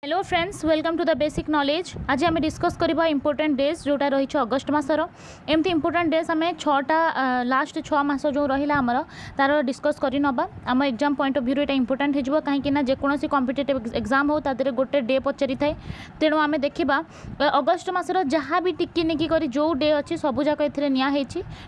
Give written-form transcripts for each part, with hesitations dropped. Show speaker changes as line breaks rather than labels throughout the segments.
Hello friends, welcome to the basic knowledge. आज आम discuss करबा इंपोर्टेंट डेज जोटा रही अगस्ट मासर। एमती इंपोर्टेंट डेज आम 6टा लास्ट 6 मास जो रहा आमर तार डिस्कस करनबा। आम exam point of view Etah important हो कहीं जेकोसी कॉम्पिटिटिव एग्जाम हो तादरे गोटे डे पचारि थाए। तेणु आम देखा अगस्ट मासर जहाँ भी टिकी निकी कर जो डे अच्छी सबूक ए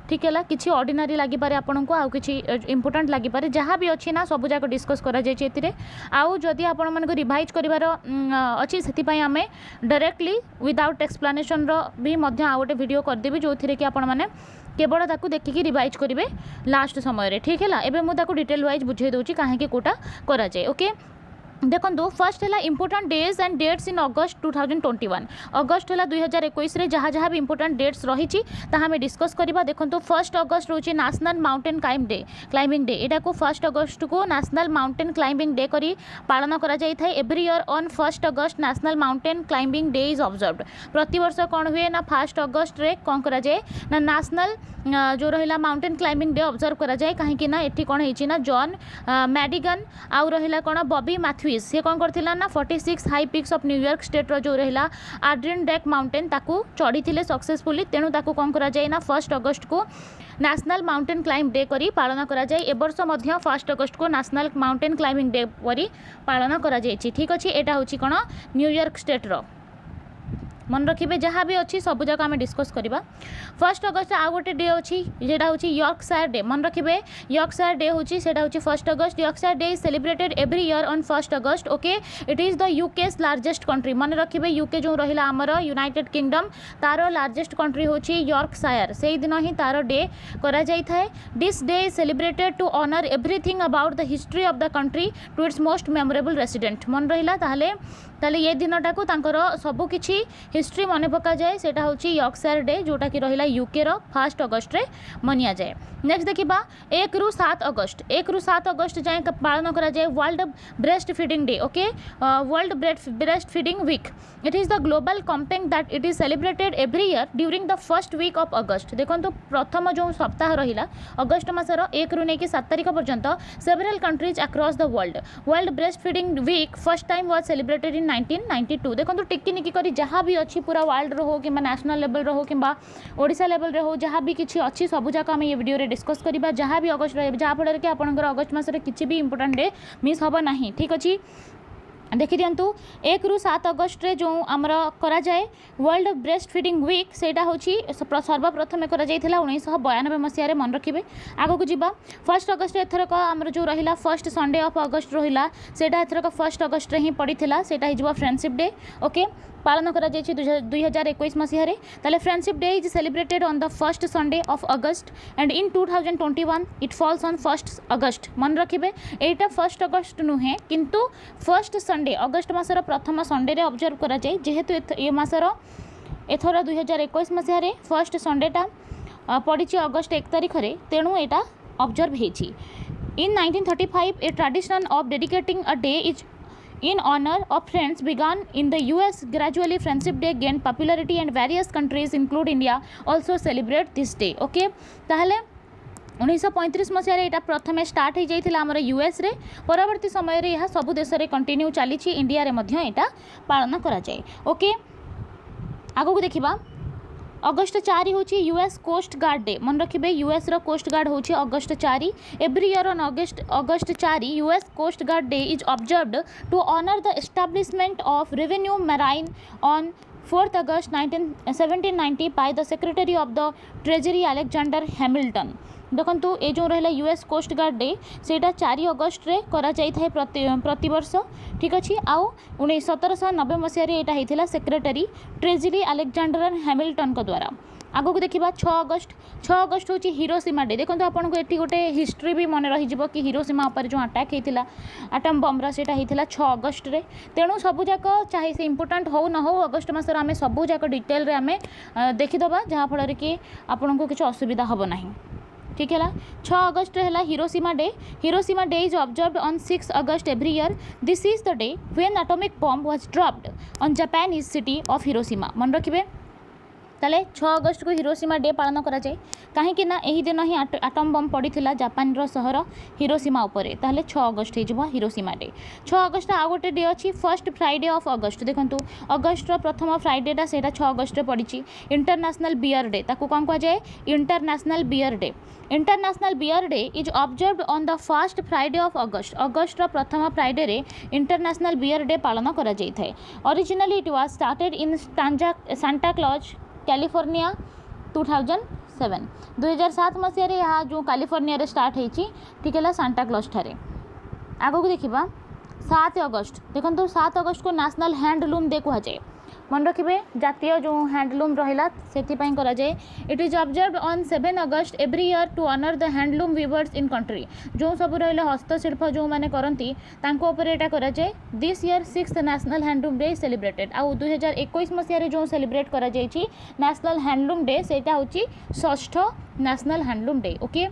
ठीक है। किसी ऑर्डिनरी लगिपे आपन को आउ कि इंपोर्टेंट लगिपे जहाँ भी अच्छी ना सबूक डिस्कस करी आपण रिवाइज कर अच्छी से आम डायरेक्टली विदाउट एक्सप्लानेशन भी आउ गोटे वीडियो करदेवी जो थी कि आपण मैंने केवल ताकू देखिकी रिवाइज करेंगे लास्ट समय ठीक है। एवं मुझे डिटेल वाइज बुझे दूसरी कहीं कोटा कराए। ओके देखो फर्स्ट है important days and dates in August 2021। August है 2021 जहाँ जहाँ भी इंपोर्टेंट डेट्स रही हमें डिस्कस करवा। देखो फर्स्ट अगस्ट रोचे नेशनल माउंटेन क्लाइंबिंग डे। यहाँ को फर्स्ट अगस्ट को नेशनल माउंटेन क्लाइंबिंग डे करी पालन करा जाय थाए। Every year on first August national mountain climbing day is observed. प्रति वर्ष कौन हुए ना फर्स्ट अगस्ट रे कौन करा जाए ना नेशनल जो रहा माउंटेन क्लाइंबिंग डे ऑब्जर्व करा जाए। कहीं ना ये कौन है जॉन मैडिगन आउ रहा कौन बॉबी मैथ्यूज सी कौन करथिला ना 46 high peaks of New York state रो जो रहा आड्रियनडेक माउंटेन ताकू चढ़ी थे सक्सेसफुली। तेणु ताकू कौन करा जाए ना फर्स्ट अगस्ट को नेशनल माउंटेन क्लाइंब डे करी पालन करा जाए। ए वर्ष मध्य फर्स्ट अगस्ट को नेशनल माउंटेन क्लाइंबिंग डे करी पालन करा जाए। ठीक अच्छे एटा होची कौन न्यूयॉर्क स्टेट रो मन रखिए जहाँ भी अच्छी सब जगह आम डिस्कस करवा। फर्स्ट अगस्ट आउ गोटे डे अच्छी जेटा हूँ यॉर्कशायर डे। मन रखिए यॉर्कशायर डे हूँ first August. Yorkshire day is celebrated every year on first August. Okay it is the UK's largest country. मन रखिए यूके जो रहा आमर यूनाइटेड किंगडम तार लार्जेस्ट कंट्री हूँ यॉर्कशायर। से दिन ही तार डे करा जाय थाए। This day is celebrated to honour everything about the history of the country to its most memorable resident. मन रहा ताले ये दिनटा को सबू किछि हिस्ट्री मन पका जाए। सेटा हूँ यॉर्कशायर डे जोटा कि रहा यूके रो फर्स्ट अगस्ट रे मनिया जाए। नेक्स्ट देखा 1 ରୁ 7 अगस्ट 1 ରୁ 7 अगस्ट जाए पालन करा जाए world breast feeding day. Okay world breast feeding week. It is the global campaign that it is celebrated every year during the first week of August. देखो प्रथम जो सप्ताह रहा अगस्ट मासर 1 ରୁ ନେଇକି 7 तारिख पर्यंत several countries across the world breast feeding week first time was celebrated in 1992। देखो टिकी निकी करी जहाँ भी अच्छी पूरा वर्ल्ड रो कि नेशनल लेवल रो कि ओडिशा लेवल रे हो जहाँ भी किसी अच्छी सब जाक आम ये वीडियो रे डिस्कस करवा जहाँ भी अगस्ट रहे जहाँफल कि आपंकर अगस्ट मासरे किसी भी इंपोर्टेंट डे मिस हम ना। ठीक अच्छे देखी दिंतु 1 ରୁ 7 अगस्ट रे जो आमर करा जाए वर्ल्ड ब्रेस्ट फीडिंग वीक सेटा हूँ सर्वप्रथम करा जाइथिला 1992 मसीह। मन रखिए आगो को जीवा। फर्स्ट अगस्ट एथरक आमर जो रहा फर्स्ट संडे ऑफ अगस्ट रहा सेटा एथरक फर्स्ट अगस्ट रे ही पड़ीला सेटा हो फ्रेंडशिप डे। ओके पालन करा जाइछि 2021 मसीह रे। ताले friendship day is celebrated on the first Sunday off August and in 2021 it falls on first August. मन रखिए एटा फर्स्ट अगस्ट नुहे किंतु फर्स्ट संडे अगस्ट मासर प्रथम संडे रे ऑब्जर्व करा जाए। जेहेतु ये मासर एथर 2021 मसीह रे फर्स्ट संडेटा पड़ी अगस्ट 1 तारिख रे तेणु एटा ऑब्जर्व हेछि। In 1935 a tradition of dedicating a day is in honor of friends began in the US. Gradually friendship day gained popularity and various countries include India also celebrate this day. Okay ताहले 1935 मसीह यहाँ प्रथम start हो जाता आमर US रे परवर्ती समय रे यह सबु देश रे कंटिन्यू चली इंडिया रे मध्य एटा पालन करा जाए। ओके आगो को देखिबा अगस्ट 4 हूँ यूएस कोस्ट गार्ड डे। मन रखिए यूएस रो कोस्ट गार्ड हूँ August 4। Every year on August 4 US coast guard day is observed to honour the establishment of revenue marine on 4 August 1790 by the secretary of the treasury Alexander Hamilton. देखो ये जो रहा US coast guard day सेटा 4 August रे करा जाई थाए प्रति वर्ष। ठीक अच्छे आउ 1790 मसीह यहाँ सेक्रेटरी ट्रेजरी अलेक्जेंडर हैमिल्टन को द्वारा। आगो को देखा 6 अगस्ट हूँ हिरोशिमा डे। देखो आपको ये गोटे हिस्ट्री भी मन रही कि हिरोशिमा उपर जो अटैक होता आटम बम्बर सेटा होता 6 अगस्ट रे। तेणु सबूक चाहे से इंपोर्टेंट हो न हो अगस्ट मासर आम सबूक डिटेल रे आम देखीदबा जहाँफल कि आपन को किसी असुविधा हम ना। ठीक है 6 अगस्ट है Hiroshima day. Hiroshima day is observed on 6 August every year. This is the day when atomic bomb was dropped on Japanese city of Hiroshima. मन रखिए ताले 6 अगस्त को हिरोशिमा डे पालन करा जाए कहीं ना यही दिन ही आटम बम पड़ा जापान सहर हिरोशिमा उपरे ताले 6 अगस्त हो हिरोशिमा डे। 6 अगस्त आ गोटे डे अच्छी फर्स्ट फ्राइडे ऑफ अगस्त देखो अगस्त प्रथम फ्राइडेटा से 6 अगस्त पड़ी इंटरनेशनल बियर डे ताकू कौन कह जाए international beer day. International beer day is observed on the first Friday of August अगस्त प्रथम फ्राइडे रे इंटरनेशनल बियर डे पालन करा जाय थाए। Originally it was started in Santa Claus California 2007 मसीह यहाँ जो कैलिफोर्निया स्टार्ट होती ठीक है सांता क्लॉज ठारे। आगक देखा 7 अगस्त देखो 7 अगस्त को नेशनल हैंडलूम डे कह जाए मन रखिए जातीय जो हैंडलूम रहा से करा जाए। It is observed on 7 August every year to honour the handloom weavers in country जो सब रहा हस्तशिल्प जो मैंने करती यहाँ करा जाए। This year 6th national handloom day celebrated आउ 2021 मसीह जो सेलिब्रेट करा जाइए नेशनल हैंडलूम डे से हूँ 6th national handloom day. Okay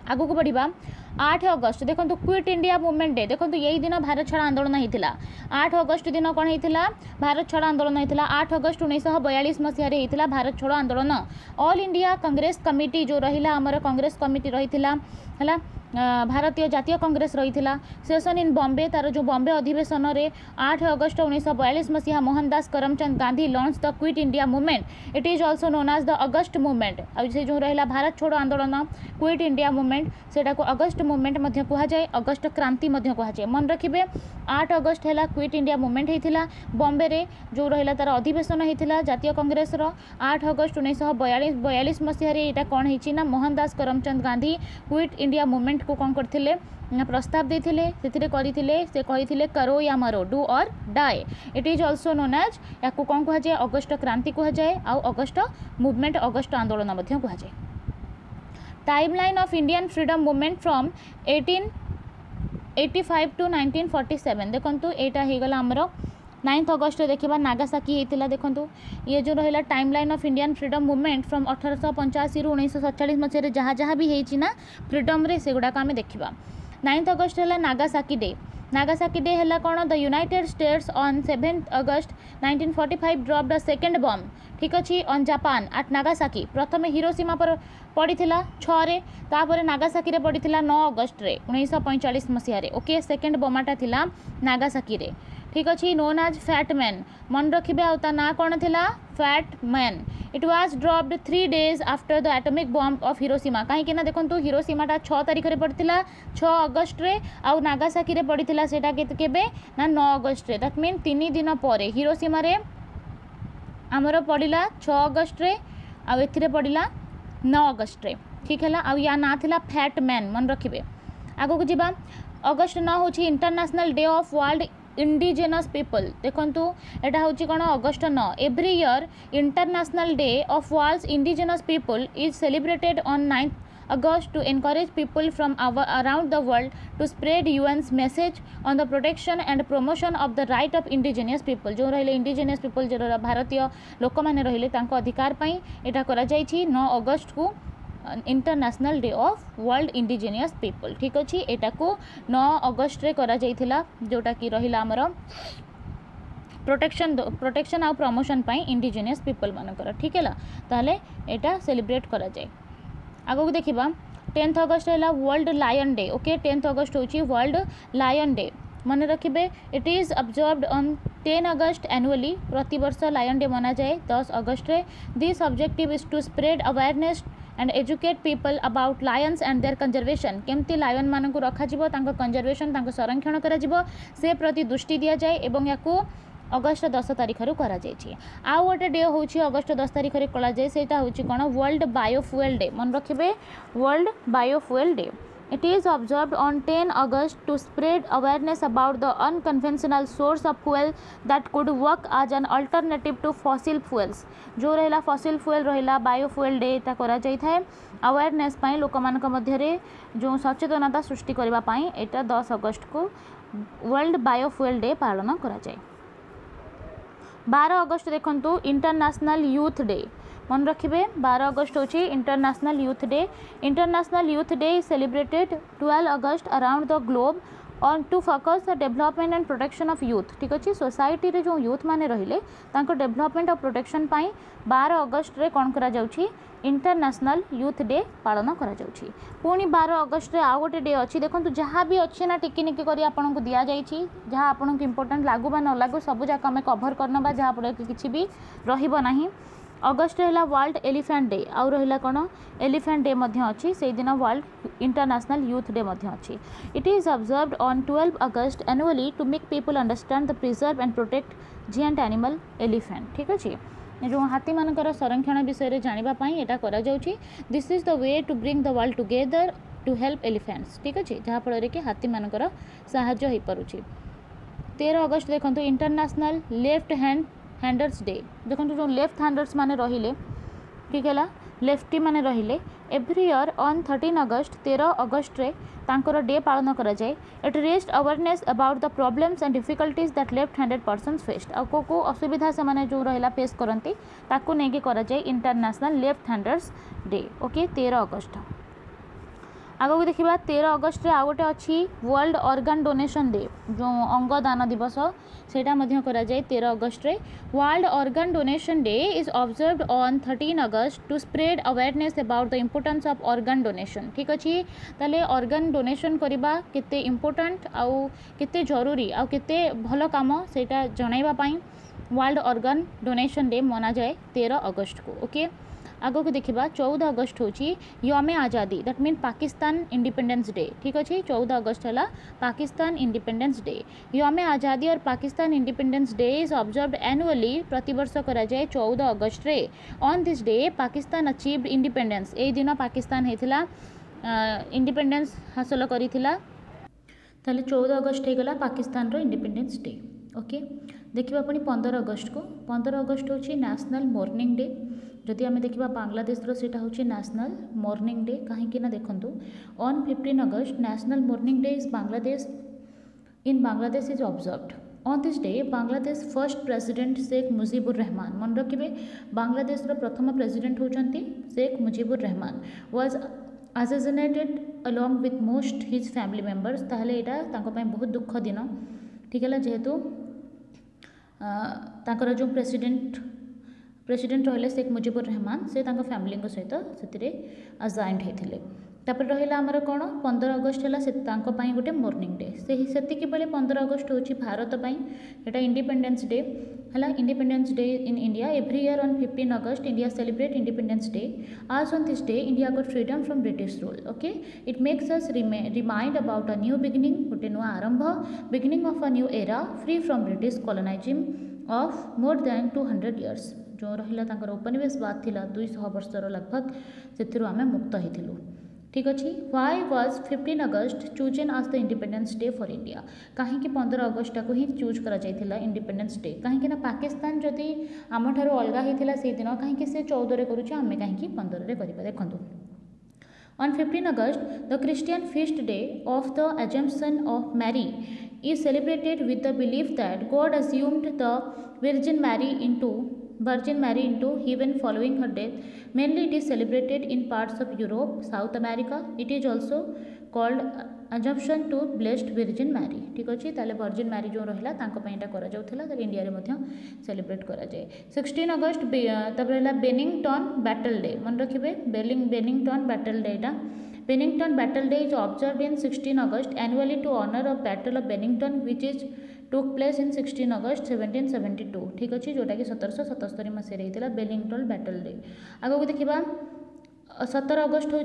आगू बढ़िया 8 अगस्त देखो क्विट इंडिया मूवमेंट डे देखो यही दिन भारत छाड़ आंदोलन होता 8 अगस्त दिन कौन होता भारत छाड़ आंदोलन होता 8 अगस्त 1942 मसीह होता भारत छाड़ आंदोलन। ऑल इंडिया कांग्रेस कमिटी जो रहा आमर कांग्रेस कमिटी रही है भारतीय जातीय कांग्रेस रही सेशन इन बॉम्बे तार जो बॉम्बे अधिवेशन में 8 अगस्त 1942 मसीहा Mohandas Karamchand Gandhi launch the quit India movement. It is also known as the August movement से जो रहा भारत छोड़ो आंदोलन क्विट इंडिया मूवमेंट सेटा को अगस्ट मूवमेंट कह जाए अगस्ट क्रांति कह जाए। मन रखिए 8 अगस्त है क्विट इंडिया मूवमेंट होता बॉम्बे रे जो रहा तार अधिवेशन होता जातीय कांग्रेस 8 अगस्त 1942 मसीह यहाँ कौन होना Mohandas Karamchand Gandhi quit India movement को कौन करते प्रस्ताव देते से कही करो या मरो डू और die. It is also known as या कौन कह जाए अगस्ट क्रांति कह जाए आउ अगस्ट मूवमेंट अगस्ट आंदोलन कह जाए। Timeline of Indian freedom movement from 1885 to 1947 देखो यहाँ होगला आमर 9 अगस्त देखा नागासाकी होता देखो ये जो रहा timeline of Indian freedom movement from 1885 रु 1947 मसीह जहाँ जहाँ भी होना फ्रीडम रे से गुड़ाक आम देखा। 9 अगस्त है नागासाकी डे। नागासाकी डे है कौन the United states on 7 August 1945 drop the second bomb ठीक अच्छे ऑन जापान एट नागासाकी प्रथम हिरोशिमा पर पड़ीला 6 रे तापर नागासाकी रे पड़ीला 9 अगस्त रे 1945 मसीह रे। ओके सेकेंड बोमाटा थिला नागासाकी रे ठीक अच्छे नोन एज फैट मैन मन रखिए आ ना कौन थिला fat man. It was dropped 3 days after the atomic bomb of Hiroshima कहीं ना देखो हिरोशिमाटा 6 तारीख रे पड़ता 6 अगस्त रे आउ नागासाकी रे पड़ता सेटा केबे ना 9 अगस्त रे दैट मीन 3 दिन पर हिरोशिमा रे आमर पड़ा 6 अगस्त रे आउ एथिरे पड़ा 9 अगस्त रे ठीक है आउ या ना थिला फैट मैन मन रखिए। आगो जावा अगस्त 9 हूँ international day of world indigenous people देखो यहाँ हूँ कौन August 9 every year international day of world's indigenous people is celebrated on 9 August to encourage people from around the world to spread UN's message on the protection and promotion of the right of indigenous people जो रहिले indigenous people जो भारतीय लोक मैंने रहिले तांको अधिकार पाई एटा करा जाइछि 9 अगस्त को international day of world indigenous people ठीक अच्छे एटा को 9 अगस्त रे करा जाइथिला जोटा कि रहिला हमर प्रोटेक्शन आ प्रमोशन पाई इंडिजिनियस पीपल मानकर ठीक है ताले एटा सेलिब्रेट करा जाए। आगो देखा 10th अगस्त है world lion day. Okay 10th August हूँ वर्ल्ड लायन डे मन रखिए। It is observed on 10 August annually प्रति वर्ष लायन डे मना जाए 10 अगस्त रे। This objective is to spread awareness and educate people about lions and their conservation केमती lion मान को रखा संरक्षण संरक्षण करा से प्रति दृष्टि दि जाए एवं या अगस्त 10 तारीख करा जाइए। आउ गोटे डे हूँ अगस्त 10 तारीख करा जाए से हूँ कौन वर्ल्ड बायोफ्यूएल डे मन रखिए world biofuel day. It is observed on 10 August to spread awareness about the unconventional source of fuel that could work as an alternative to fossil fuels जो रहा फॉसिल फ्यूएल रहा बायोफ्यूएल day करा जाए awareness लोक मान मध्य जो सचेतनता सृष्टि करने यहाँ 10 अगस्त को वर्ल्ड बायोफ्यूएल डे पालन करा जाए। 12 अगस्त देखो इंटरनेशनल यूथ डे मन रखिए 12 अगस्त हूँ international youth day. International youth day is celebrated 12 August around the globe on to focus the development and protection of youth ठीक अच्छे सोसाइटी रे जो यूथ माने रहिले तांको डेवलपमेंट और प्रोटेक्शन पाई 12 अगस्त रे कौन करा जाउछि इंटरनेशनल यूथ डे पालन करा जाउछि पुणी 12 अगस्त रे आ गोटे डे अच्छी देखो जहाँ भी अच्छे ना टिकी करी आपन को दिया जाइछि जहाँ आपन को इम्पोर्टेंट लागू बा न लागू सब जाक आम कभर करनबा जहाँ पर किसी भी रहिबो नाही अगस्ट है वर्ल्ड एलिफेंट डे आउ रहा कौन एलिफेंट डे अच्छी से दिन वर्ल्ड इंटरनेशनल यूथ डे अच्छी it is observed on 12 August annually to make people understand the preserve and protect giant animal elephant ठीक अच्छे जो हाथी मानकर संरक्षण विषय जानापी यहाँ करा this is the way to bring the world together to help elephants ठीक अच्छे जहाँफल कि हाथी मानकर साहाय्य हो पारुछि 13 अगस्त देखो इंटरनेशनल लेफ्ट हैंडर्स डे देखो जो लेफ्ट हैंडर्स माने रहिले ठीक है लेफ्टी माने रहिले एवरी ईयर ऑन 13 अगस्त 13 अगस्त रे तांकर डे पालन करा जाए it raised awareness about the problems and difficulties that left handed persons faced आ को असुविधा से माने जो रहिला फेस करती ताकू नेकी करा जाए international left handers day okay 13 अगस्त आगो देखा 13 अगस्त रे आ गोटे अच्छी वर्ल्ड ऑर्गन डोनेशन डे जो अंग दान दिवस सेटा मध्य करा जाए 13 अगस्त रे world organ donation day is observed on 13 August to spread awareness about the importance of organ donation ठीक अच्छे ताले ऑर्गन डोनेशन करबा केते इम्पोर्टेंट आउ केते जरूरी आउ केते भलो काम सेटा जणाइबा पई वर्ल्ड ऑर्गन डोनेशन डे मना जाए 13 अगस्त को ओके आगो को देखा 14 अगस्त हूँ यमे आज़ादी that mean Pakistan independence day ठीक अच्छे 14 अगस्त है पाकिस्तान इंडिपेंडेंस डे यमे आज़ादी और Pakistan independence day is observed annually प्रतिवर्ष करा जाए 14 अगस्त रे on this day Pakistan achieved independence ए दिन पाकिस्तान होता इंडिपेंडेंस हासिल करिथिला ताले 14 अगस्त होगला पाकिस्तान रो इंडिपेंडेंस डे ओके देखिबा पुनी 15 अगस्त को 15 अगस्त होची नेशनल मॉर्निंग डे जदि आम देखा बांग्लादेश सेटा हूँ नेशनल मॉर्निंग डे कहीं ना देखूँ on 15 August national mourning day is Bangladesh is observed on this day Bangladesh first president Sheikh Mujibur Rahman मन रखिए बांग्लादेश प्रथम प्रेसिडेंट होती Sheikh Mujibur Rahman was assassinated along with most his family members ताहले यहाँ बहुत दुख दिन ठीक है जेहेतु तांकर जो प्रेसिडेंट रहिले शेख मुजीबुर रहमान से फैमिली सहित से अजाइंट होते तापर रहा आमर कौन 15 अगस्त है गोटे मॉर्निंग डे से बेले 15 अगस्त हूँ भारत यहाँ इंडिपेंडेंस डे है independence day in India every year on 15 August India celebrate independence day आज on this day India got freedom from British rule okay it makes us remind about a new beginning गोटे नुआ आरंभ beginning of a new era free from British colonizing of more than 200 years जो रहा उपनिवेशवाद थिला 200 वर्षर लगभग से आम मुक्त होइथिलु ठीक अच्छे व्हाई वाज 15 अगस्त चूजन आज the independence day for India कहीं 15 अगस्त को ही चूज करा जाइथिला इंडिपेंडेंस डे कहीं पाकिस्तान जदि आम ठारू अलग होता से दिन कहीं से 14 करुचे आम कहीं 15 करवा देखो On 15 August, the Christian feast day of the Assumption of Mary is celebrated with the belief that God assumed the Virgin Mary into heaven following her death. Mainly it is celebrated in parts of Europe, South America. It is also called Assumption to Blessed Virgin Mary. ठीक अच्छे ताले virgin Mary जो रहा तांको करा जाउथला India रे मध्य celebrate करा जाए 16 अगस्त तब रहा बेनिंगटन बैटल डे मन रखिए बेनिंगटन बैटल डे टा Bennington battle day is observed in 16 August annually to honour of battle of Bennington which is took place in 16 August 1772 ठीक अच्छे जोटा कि 1777 मसीह होता बेनिंगटन बैटल डे आगे देखा 17 अगस्त हूँ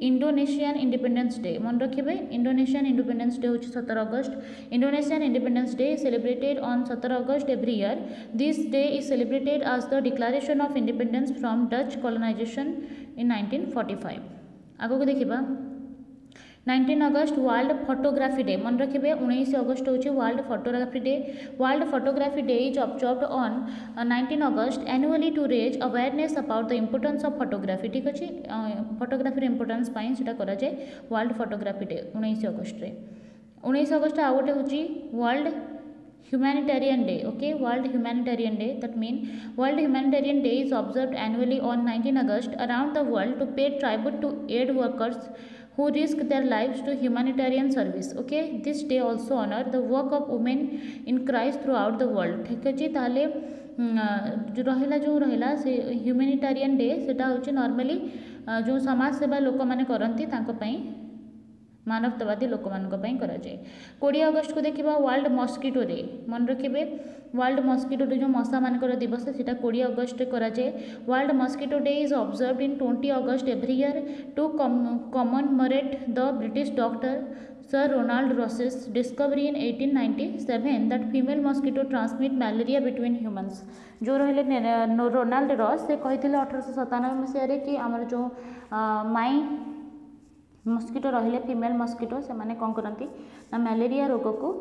इंडोनेशियन इंडिपेंडेंस डे मन रखिए इंडोनेशियन इंडिपेंडेंस डे हूँ 17 अगस्त Indonesian independence day celebrated on 17 August every year this day is celebrated as the declaration of independence from Dutch colonization in 1945 आगे देखा 19 अगस्त वर्ल्ड फोटोग्राफी डे मन रखिए 19 अगस्त हूँ world photography day is observed on 19 August annually to raise awareness about the importance of photography ठीक अच्छे photography importance से करा जाए world photography day 19 August 19 August आ गोटे हूँ world humanitarian day okay world humanitarian day that mean world humanitarian day is observed annually on 19 august around the world to pay tribute to aid workers who risk their lives to humanitarian service. Okay, this day also honor the work of women in Christ throughout the world. ठीक अच्छे ताले रहिला जो रहिला से humanitarian day सेटा होची normally जो समाज सेवा लोक माने करंती तांको पई मानवतावादी लोक मानक पई करा जाए. 20 अगस्त को देखिबा वर्ल्ड मस्किटो डे मन रखिबे. वर्ल्ड मस्किटो डे जो मशा मानकर दिवस सेटा 20 अगस्त करा जाए. World mosquito day is observed in 20 August every year to commemorate the British doctor Sir Ronald Ross's discovery in 1897 that female mosquito transmit malaria between humans. जो रहिले Ronald Ross से कहते 1897 मसीह कि आमर जो माई मस्किटो रहिले फीमेल मस्किटो से माने कौन करती ना मलेरिया रोग को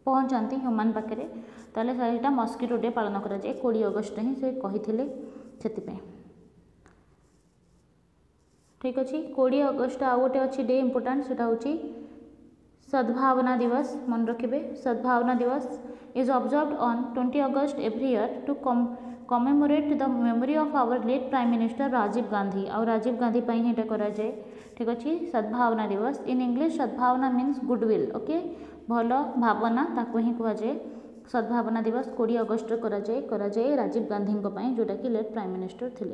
पहुँचाती ह्यूमन पाखे ताले सहीटा मस्किटो डे पालन करा जाए 20 अगस्त ही से कहते से. ठीक अच्छे 20 अगस्त आउ गोटे अच्छी डे इम्पोर्टाट से हूँ सद्भावना दिवस मन रखिए. Sadbhavana Diwas is observed on 20 August every year to commemorate the memory of our late prime minister Rajiv Gandhi. और राजीव गांधी पर ही करा जाए. ठीक अच्छे सद्भावना दिवस इन इंग्लिश सद्भावना मीन्स गुडविल. ओके भल भावना ताको ही कह जाए. सद्भावना दिवस 20 अगस्त करा जाए राजीव गांधी जोटा कि लेट प्राइम मिनिस्टर थे.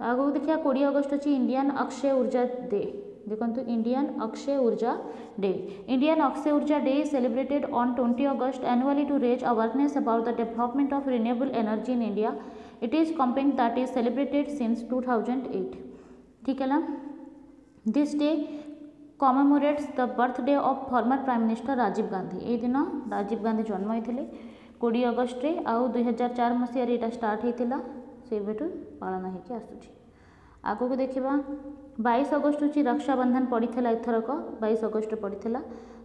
आगू देखिए 20 अगस्त अच्छी इंडियन अक्षय ऊर्जा डे. देखो Indian Akshay Urja day. Indian Akshay Urja day is celebrated on 20 August annually to raise awareness about the development of renewable energy in India. It is campaign that is celebrated since 2008. ठीक है ना. This day commemorates the birthday of former prime minister Rajiv Gandhi. ये दिन राजीव गांधी जन्म होते 20 अगस्त रे आउ 2004 मसीह यहाँ स्टार्ट होता से पालन होकर आसूँ. आगो को देखा 22 अगस्त हूँ रक्षाबंधन पड़ता एथरक 22 अगस्त पड़ता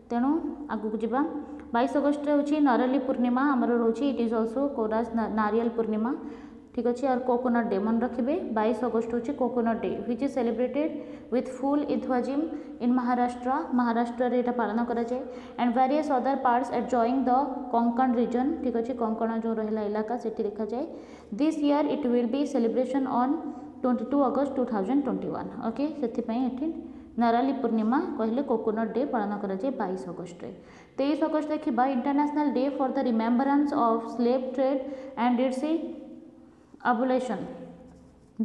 तेणु आगू को जावा. 22 अगस्त हूँ नरली पूर्णिमा आमर रोचे. इट इज ऑल्सो कोरास नारियल पूर्णिमा. ठीक अच्छे. और कोकोनट डे मन रखिए 22 अगस्त हूँ coconut day which is celebrated with full enthusiasm in Maharashtra रे पालन करा जाए. And various other parts adjoining the Konkan region. ठीक अच्छे कोंकण जो रहा इलाका से देखा जाए. This year it will be celebration on 22 August 2021. Okay से नराली पूर्णिमा कहले कोकोनट डे पालन करा जाए 22 अगस्त. 23 अगस्त देखा international day for the remembrance of slave trade and it's abolition.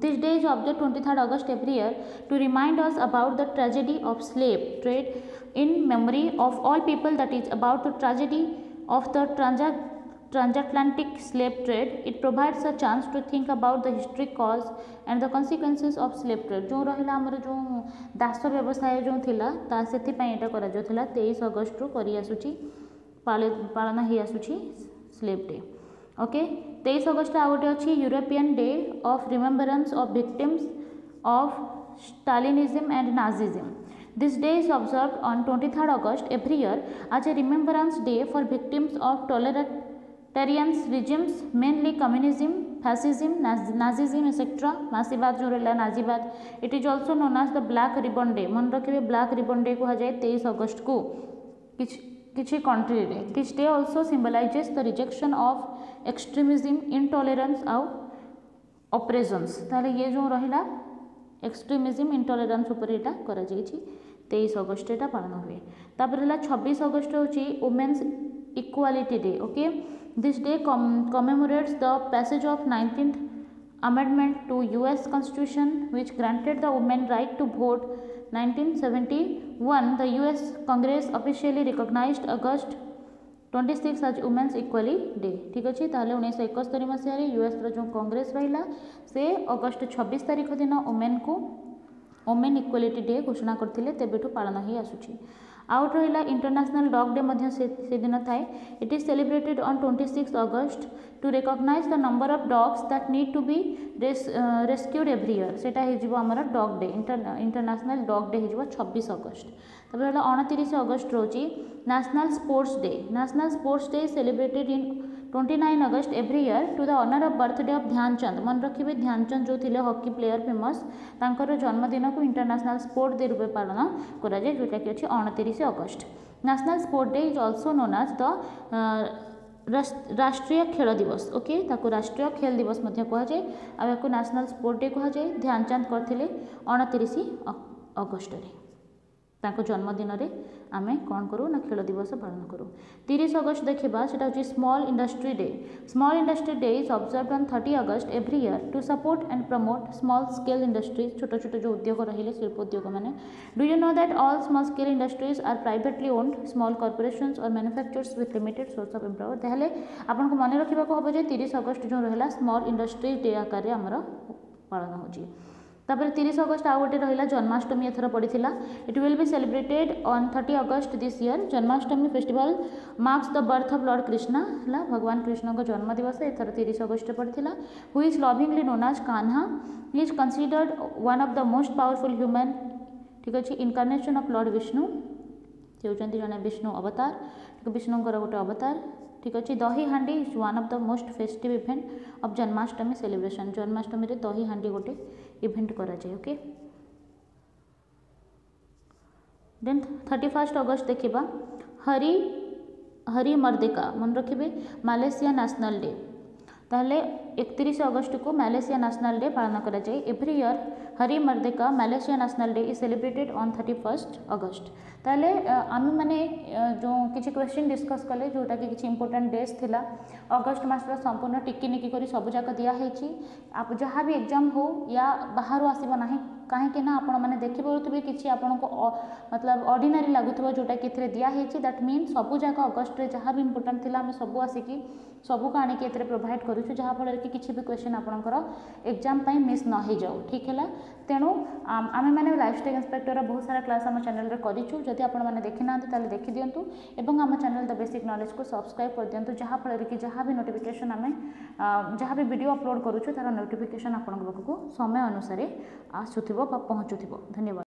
This day is observed 23rd August every year to remind us about the tragedy of slave trade in memory of all people, that is about the tragedy of the transatlantic slave trade. It provides a chance to think about the history, cause and the consequences of slave trade. जो रहिला हमर जो दास व्यवसाय जो थिला ता सेति पई एटा करा जो थिला 23 अगस्त रु करी आसुची पालन ही आसुची स्लेव डे. ओके 23 अगस्त आ गोटे अच्छी European day of remembrance of victims of Stalinism and Nazism. This day is observed on 23rd August every year as a remembrance day for victims of totalitarian regimes, mainly communism, fascism, nazism etc. नासीबाद जो रहा नाजीबाद. It is also known as the black ribbon day. मन रखिए black ribbon day कह जाए 23 अगस्त को किसी कंट्री रे. This day also symbolises the rejection of extremism, intolerance आउ ऑपरेशंस. ताले ये जो रहिला एक्सट्रीमिज्म इंटॉलरेंस ऊपर एटा करा जायछि 23 अगस्त एटा पालन हुए. तापर हला 26 अगस्त होछि women's equality day. Okay this day commemorates the passage of 19th amendment to US Constitution which granted the women right to vote. 1971 the US Congress officially recognized August 26 as Women's Equality Day. ठीक अच्छे. ताले 1971 मसीह US जो कांग्रेस रहा से अगस्त 26 तारीख दिन women को women equality day घोषणा करते तेबेठू पालन ही आसूची. आउट रहा इंटरनेशनल डॉग डे से दिन थाए. इट इज सेलिब्रेटेड ऑन 26 अगस्त to recognise the number of dogs that need to be rescued every year. सेटा हो आमर dog day international dog day हो 26 अगस्त. तब 29 अगस्त रोची national sports day. National sports day celebrated in 29 अगस्त every year to the honour of birthday of Dhyan Chand. मन रखिए ध्यानचंद जो थे हॉकी प्लेयर फेमस तांकर जन्मदिन को इंटरनेशनल स्पोर्ट डे रूपे पालन करा जाए जोटा कि अच्छे 29 अगस्त. National sport day is also known as the राष्ट्रीय खेल दिवस. ओके ताको राष्ट्रीय खेल दिवस कह जाए. आपको नेशनल स्पोर्ट डे कह जाए. ध्यानचंद करते 29 अगस्ट ताको जन्मदिन रे आमे कौन करूँ ना खेल दिवस पालन करूँ। 30 अगस्ट देखा सेटा हूँ small industry day. Small industry day is observed on 30 August every year to support and promote small scale industries छोट छोट जो उद्योग रहिले शिल्प उद्योग मैंने। Do you know that all small scale industries are privately owned small corporations और manufacturers with limited source of employment. ताहले आपन को मन रखा हम जे 30 अगस्ट जो रहा स्मॉल इंडस्ट्री डे आकार में आमर पालन हो। तापर 30 अगस्ट आउ गोटे रहा जन्माष्टमी एथर पड़ी। It will be celebrated on 30 August this year. Janmashtami festival marks the birth of lord Krishna है भगवान कृष्ण को जन्मदिवस एथर 30 अगस्ट पड़ी। Who is lovingly known as Kanha. He is considered one of the most powerful human ठीक अच्छे इनकार्नेशन ऑफ लॉर्ड विष्णु से होती जड़े विष्णु अवतार विष्णुଙ୍କର गोटे अवतार ठीक अच्छे। दही हांडी is one of the most festive event of Janmashtami celebration. Janmashtami रे दही हांडी गोटे इवेंट करा जाए। ओके देन 31 अगस्ट देखा हरी मर्देका मन रखिए मालेशिया नेशनल डे। ताहले 31 अगस्ट को मालेशिया नेशनल डे पालन करा जाए। Every year Hari Merdeka Malaysia national day is celebrated on 31 August. ताहले आम मैंने जो किसी क्वेश्चन डिस्कस कले जोटा कि किसी इंपोर्टेंट डेज थिला अगस्ट मासर संपूर्ण टिकी निकी करी सब जाक दिखाई। आप जहाँ भी एग्जाम हो या बाहर आसब ना कहीं आपण मैंने देखिपे कि आपन को मतलब ऑर्डिनरी लगुव जोटा कि दिखाई। दैट मीन सबू जाक अगस्ट जहाँ भी इंपोर्टेंट थिला आम सबू आसिकी सबू को आनिक ए प्रोवाइड करूँ जहाँफल कि किसी भी क्वेश्चन आपंकर एग्जाम मिस न हो जाऊ ठीक है। तेणु आम मैंने लाइफस्टाइल इंस्पेक्टर बहुत सारा क्लास आम चैनल में करूँ। जदि आपण मैंने देखी ना देखी दिंतु और आम चैनल द बेसिक नॉलेज को सब्सक्राइब कर दिंतु जहाँफल कि जहाँ भी नोटिफिकेशन आम जहाँ भी वीडियो अपलोड करूँ तार नोटिफिकेशन आपण पाखक समय अनुसार आसुव पहुँचुव। धन्यवाद।